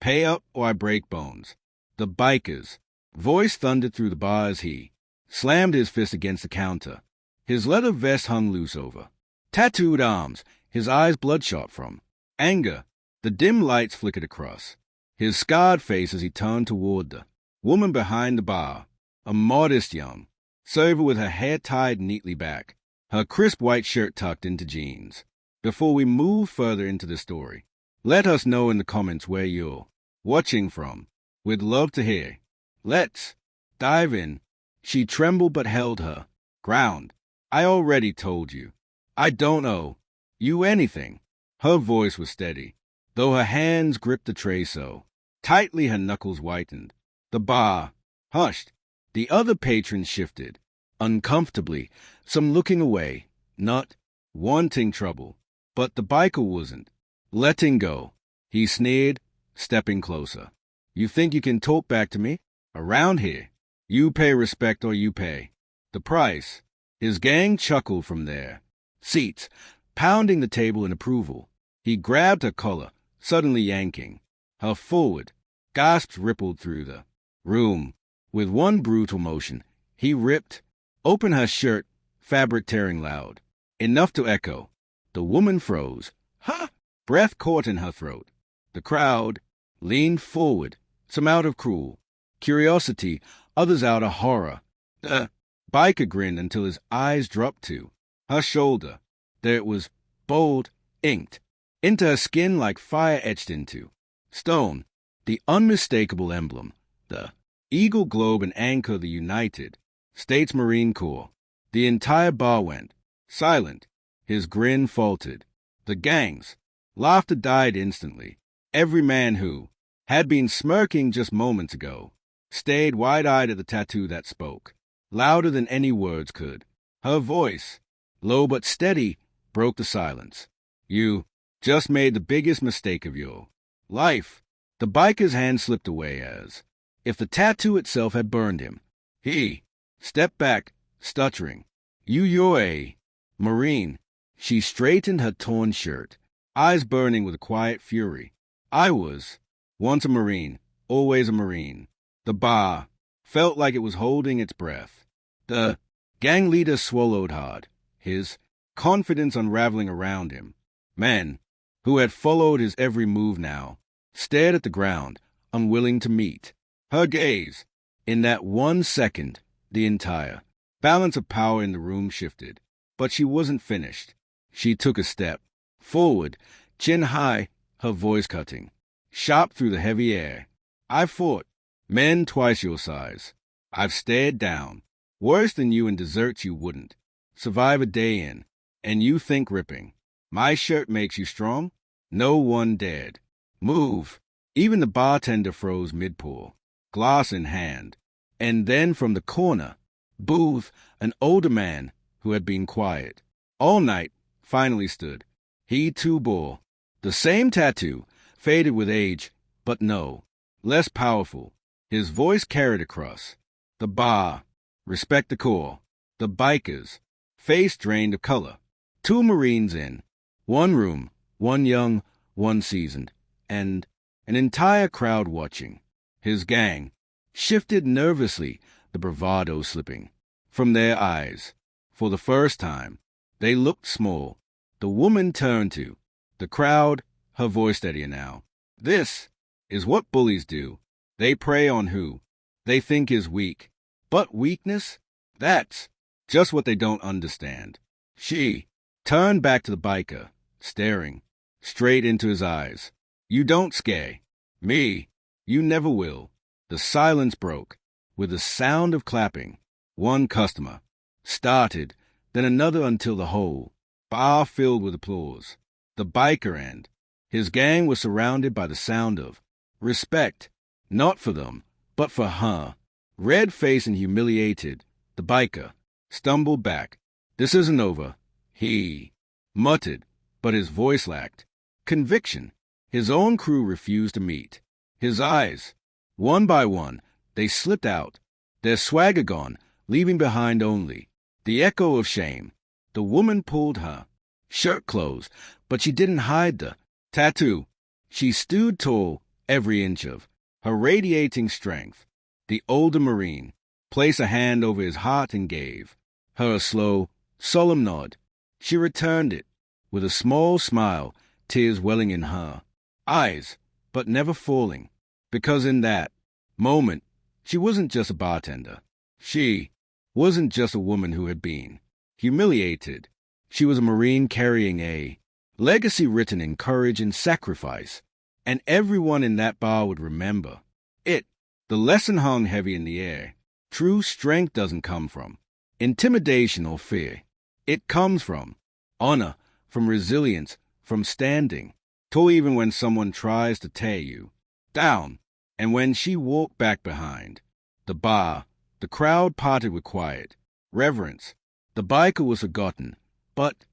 Pay up or I break bones. The bikers. Voice thundered through the bar as he slammed his fist against the counter. His leather vest hung loose over tattooed arms, his eyes bloodshot from anger. The dim lights flickered across his scarred face as he turned toward the woman behind the bar, a modest young server with her hair tied neatly back, her crisp white shirt tucked into jeans. Before we move further into the story, let us know in the comments where you're watching from. We'd love to hear. Let's dive in. She trembled but held her ground. I already told you. I don't owe you anything. Her voice was steady, though her hands gripped the tray so tightly her knuckles whitened. The bar hushed. The other patrons shifted uncomfortably, some looking away, not wanting trouble. But the biker wasn't letting go. He sneered, stepping closer. You think you can talk back to me? Around here, you pay respect or you pay the price. His gang chuckled from their seats, pounding the table in approval. He grabbed her collar, suddenly yanking her forward. Gasps rippled through the room. With one brutal motion, he ripped open her shirt, fabric tearing loud, enough to echo. The woman froze. Ha! Breath caught in her throat. The crowd leaned forward, some out of cruel curiosity, others out of horror. The biker grinned until his eyes dropped to her shoulder. There it was, bold, inked into her skin like fire etched into stone. The unmistakable emblem, the eagle globe and anchor of the United States Marine Corps. The entire bar went silent. His grin faltered. The gang's laughter died instantly. Every man who had been smirking just moments ago stayed wide-eyed at the tattoo that spoke, louder than any words could. Her voice, low but steady, broke the silence. You just made the biggest mistake of your life. The biker's hand slipped away as if the tattoo itself had burned him. He stepped back, stuttering. You're a Marine. She straightened her torn shirt, eyes burning with a quiet fury. I was once a Marine, always a Marine. The bar felt like it was holding its breath. The gang leader swallowed hard, his confidence unraveling around him. Men, who had followed his every move now, stared at the ground, unwilling to meet her gaze. In that 1 second, the entire balance of power in the room shifted. But she wasn't finished. She took a step forward, chin high, her voice cutting sharp through the heavy air. I've fought men twice your size. I've stared down worse than you in deserts you wouldn't survive a day in, and you think ripping my shirt makes you strong? No one dared move. Even the bartender froze mid-pour, glass in hand. And then from the corner booth, an older man who had been quiet all night finally stood. He too bore the same tattoo, faded with age, but no less powerful. His voice carried across the bar. Respect the Corps. The bikers, face drained of color. 2 Marines in one room, one young, one seasoned, and an entire crowd watching. His gang shifted nervously, the bravado slipping from their eyes. For the first time, they looked small. The woman turned to the crowd, her voice steadier now. This is what bullies do. They prey on who they think is weak. But weakness? That's just what they don't understand. She turned back to the biker, staring straight into his eyes. You don't scare me. You never will. The silence broke with the sound of clapping. One customer started, then another until the whole bar filled with applause. The biker and his gang were surrounded by the sound of respect, not for them, but for her. Red-faced and humiliated, the biker stumbled back. This isn't over, he muttered, but his voice lacked conviction. His own crew refused to meet his eyes. One by one, they slipped out, their swagger gone, leaving behind only the echo of shame. The woman pulled her shirt closed, but she didn't hide the tattoo. She stood tall, every inch of her radiating strength. The older Marine placed a hand over his heart and gave her a slow, solemn nod. She returned it with a small smile, tears welling in her eyes, but never falling, because in that moment, she wasn't just a bartender. She wasn't just a woman who had been humiliated. She was a Marine carrying a legacy written in courage and sacrifice, and everyone in that bar would remember it. The lesson hung heavy in the air. True strength doesn't come from intimidation or fear. It comes from honor, from resilience, from standing tall even when someone tries to tear you down. And when she walked back behind the bar, the crowd parted with quiet reverence. The biker was forgotten, but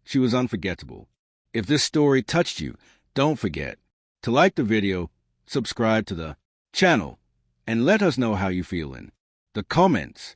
she was unforgettable. If this story touched you, don't forget to like the video, subscribe to the channel, and let us know how you feel in the comments.